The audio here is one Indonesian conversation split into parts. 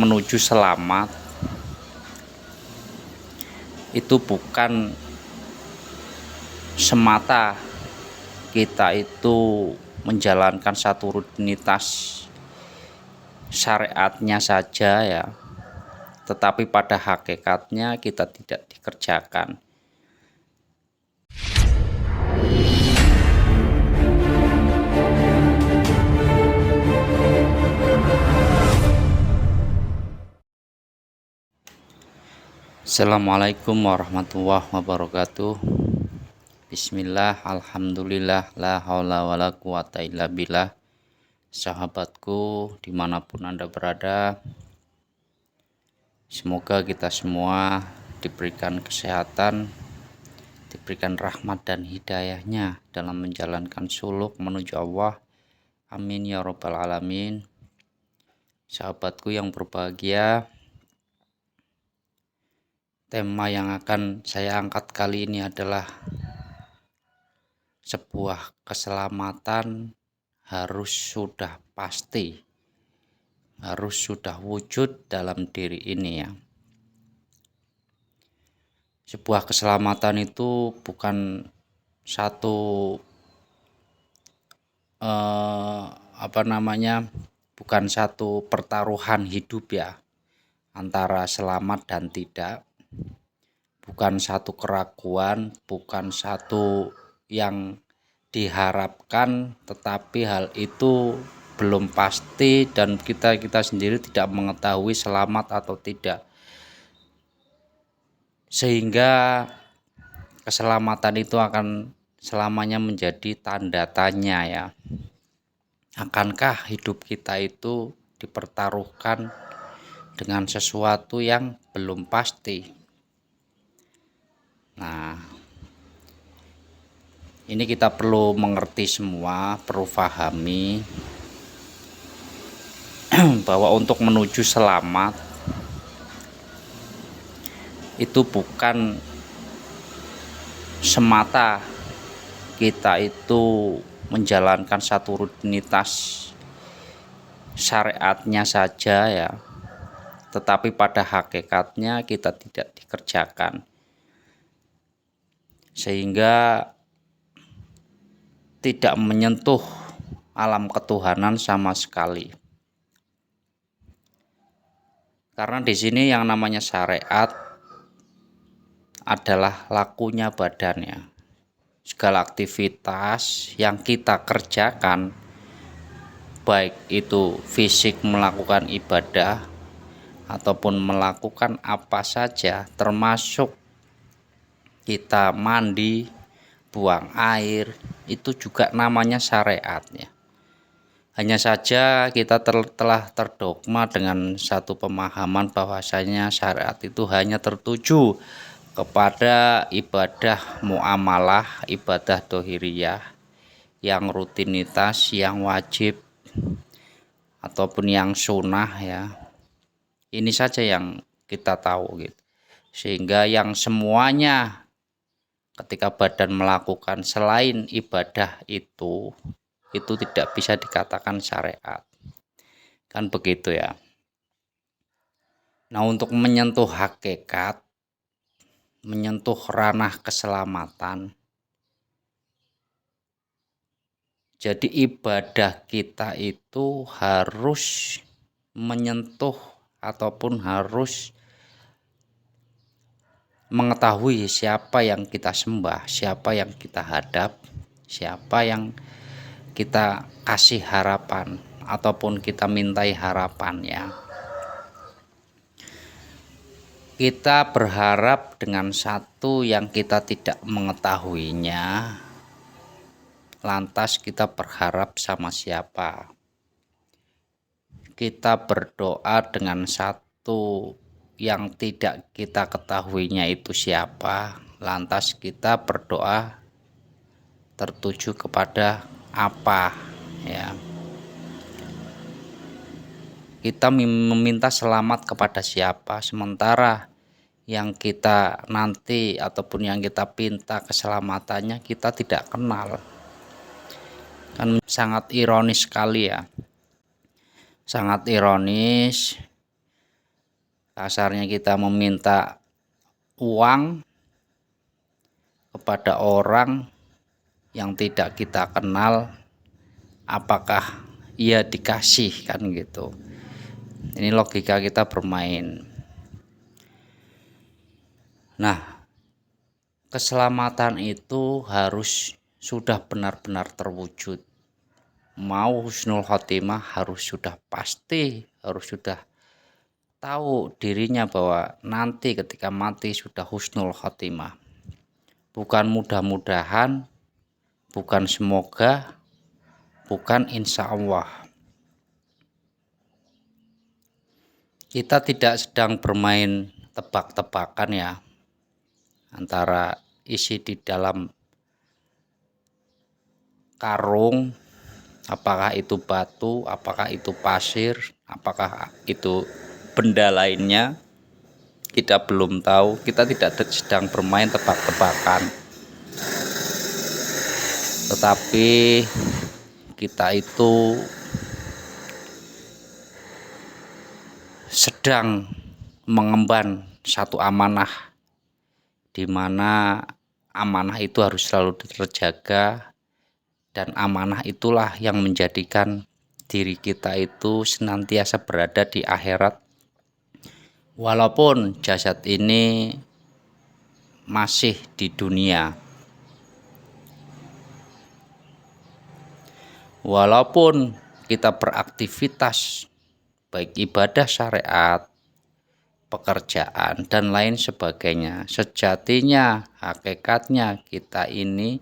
menuju selamat itu bukan semata kita itu menjalankan satu rutinitas syariatnya saja ya, tetapi pada hakikatnya kita tidak dikerjakan. Assalamualaikum warahmatullahi wabarakatuh. Bismillah, alhamdulillah, la haula wala quwata illa billah. Sahabatku dimanapun Anda berada, semoga kita semua diberikan kesehatan, diberikan rahmat dan hidayahnya dalam menjalankan suluk menuju Allah. Amin ya rabbal alamin. Sahabatku yang berbahagia, tema yang akan saya angkat kali ini adalah sebuah keselamatan harus sudah pasti, harus sudah wujud dalam diri ini ya. Sebuah keselamatan itu bukan satu bukan satu pertaruhan hidup ya, antara selamat dan tidak. Bukan satu keraguan, bukan satu yang diharapkan, tetapi hal itu belum pasti dan kita sendiri tidak mengetahui selamat atau tidak. Sehingga keselamatan itu akan selamanya menjadi tanda tanya ya. Akankah hidup kita itu dipertaruhkan dengan sesuatu yang belum pasti? Nah, ini kita perlu mengerti semua, perlu pahami bahwa untuk menuju selamat itu bukan semata kita itu menjalankan satu rutinitas syariatnya saja ya, tetapi pada hakikatnya kita tidak dikerjakan, sehingga tidak menyentuh alam ketuhanan sama sekali. Karena di sini yang namanya syariat adalah lakunya badannya. Segala aktivitas yang kita kerjakan, baik itu fisik melakukan ibadah ataupun melakukan apa saja, termasuk kita mandi, buang air, itu juga namanya syariatnya. Hanya saja kita telah terdogma dengan satu pemahaman bahwasanya syariat itu hanya tertuju kepada ibadah muamalah, ibadah dohiriyah, yang rutinitas, yang wajib ataupun yang sunnah ya. Ini saja yang kita tahu gitu. Sehingga yang semuanya ketika badan melakukan selain ibadah itu tidak bisa dikatakan syariat. Kan begitu ya. Nah, untuk menyentuh hakikat, menyentuh ranah keselamatan, jadi ibadah kita itu harus menyentuh ataupun harus mengetahui siapa yang kita sembah, siapa yang kita hadap, siapa yang kita kasih harapan ataupun kita mintai harapan ya. Kita berharap dengan satu yang kita tidak mengetahuinya, lantas kita berharap sama siapa? Kita berdoa dengan satu yang tidak kita ketahuinya itu siapa, lantas kita berdoa tertuju kepada apa ya. Kita meminta selamat kepada siapa, sementara yang kita nanti ataupun yang kita pinta keselamatannya kita tidak kenal. Kan sangat ironis sekali ya, sangat ironis Kasarnya kita meminta uang kepada orang yang tidak kita kenal, apakah ia dikasih, kan gitu. Ini logika kita bermain. Nah, keselamatan itu harus sudah benar-benar terwujud. Mau husnul khotimah harus sudah pasti, harus sudah tahu dirinya bahwa nanti ketika mati sudah husnul khotimah. Bukan mudah-mudahan, bukan semoga, bukan insya Allah. Kita tidak sedang bermain tebak-tebakan ya, antara isi di dalam karung, apakah itu batu, apakah itu pasir, apakah itu benda lainnya, kita belum tahu. Kita tidak sedang bermain tebak-tebakan, tetapi kita itu sedang mengemban satu amanah, di mana amanah itu harus selalu terjaga, dan amanah itulah yang menjadikan diri kita itu senantiasa berada di akhirat, walaupun jasad ini masih di dunia. Walaupun kita beraktivitas baik ibadah syariat, pekerjaan, dan lain sebagainya, sejatinya, hakikatnya kita ini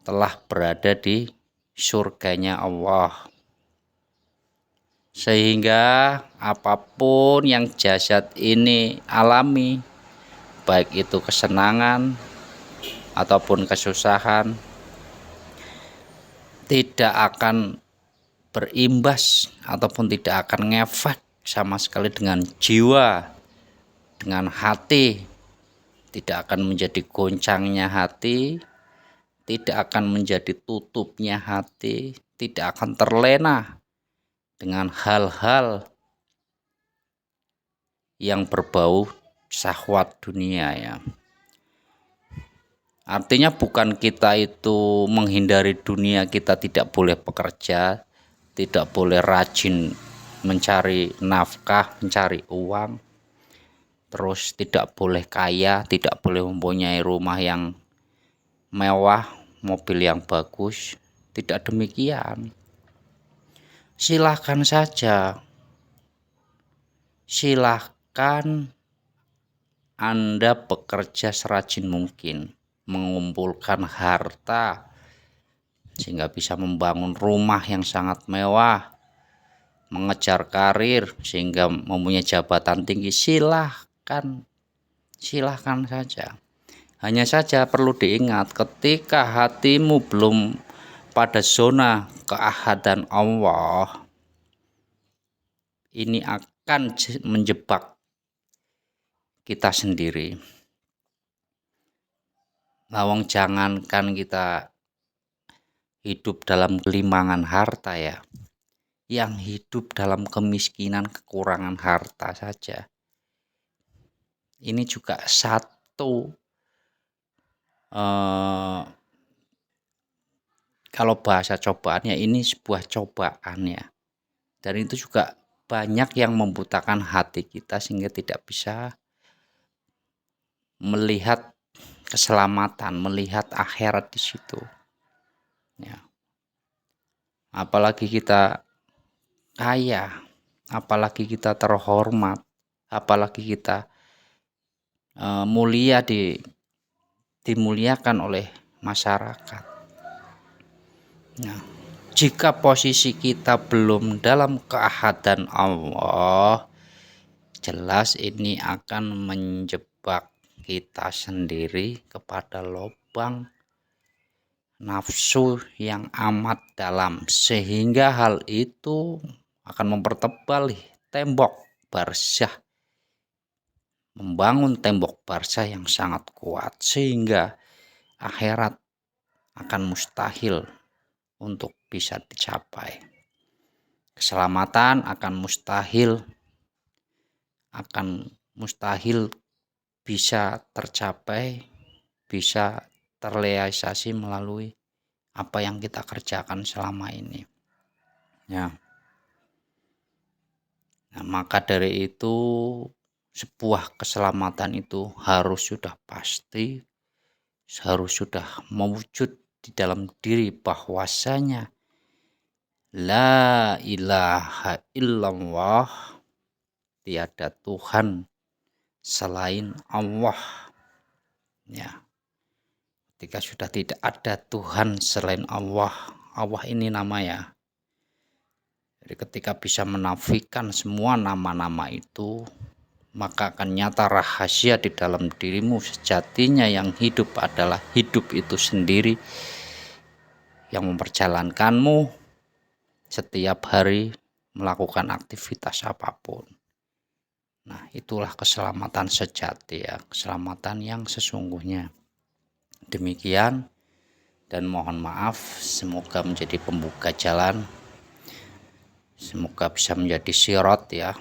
telah berada di surganya Allah. Sehingga apapun yang jasad ini alami, baik itu kesenangan ataupun kesusahan, tidak akan berimbas ataupun tidak akan ngefek sama sekali dengan jiwa, dengan hati. Tidak akan menjadi goncangnya hati, tidak akan menjadi tutupnya hati, tidak akan terlena dengan hal-hal yang berbau syahwat dunia ya. Artinya bukan kita itu menghindari dunia, kita tidak boleh bekerja, tidak boleh rajin mencari nafkah, mencari uang, terus tidak boleh kaya, tidak boleh mempunyai rumah yang mewah, mobil yang bagus. Tidak demikian. Silahkan saja, silahkan Anda bekerja serajin mungkin, mengumpulkan harta sehingga bisa membangun rumah yang sangat mewah, mengejar karir sehingga mempunyai jabatan tinggi. Silahkan saja. Hanya saja perlu diingat, ketika hatimu belum pada zona keahadan Allah, ini akan menjebak kita sendiri. Lawang jangankan kita hidup dalam kelimangan harta ya, yang hidup dalam kemiskinan, kekurangan harta saja, ini juga satu kalau bahasa cobaannya, ini sebuah cobaan ya. Dan itu juga banyak yang membutakan hati kita sehingga tidak bisa melihat keselamatan, melihat akhirat di situ ya. Apalagi kita kaya, apalagi kita terhormat, apalagi kita mulia, dimuliakan oleh masyarakat. Nah, jika posisi kita belum dalam keahadan Allah, jelas ini akan menjebak kita sendiri kepada lubang nafsu yang amat dalam, sehingga hal itu akan mempertebal tembok barzah, membangun tembok barzah yang sangat kuat, sehingga akhirat akan mustahil untuk bisa dicapai. Keselamatan akan mustahil akan mustahil bisa tercapai, bisa terrealisasi melalui apa yang kita kerjakan selama ini. Ya. Nah, maka dari itu sebuah keselamatan itu harus sudah pasti, harus sudah mewujud di dalam diri bahwasanya la ilaha illallah, tiada Tuhan selain Allah. Ya, ketika sudah tidak ada Tuhan selain Allah, Allah ini nama ya. Jadi ketika bisa menafikan semua nama-nama itu, maka akan nyata rahasia di dalam dirimu sejatinya yang hidup adalah hidup itu sendiri yang memperjalankanmu setiap hari melakukan aktivitas apapun. Nah, itulah keselamatan sejati ya, keselamatan yang sesungguhnya. Demikian, dan mohon maaf, semoga menjadi pembuka jalan, semoga bisa menjadi sirat ya,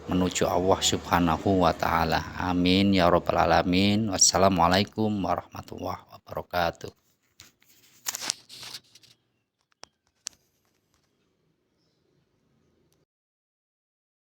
menuju Allah Subhanahu wa Ta'ala. Amin ya Rabbal 'Alamin. Wassalamualaikum warahmatullahi wabarakatuh.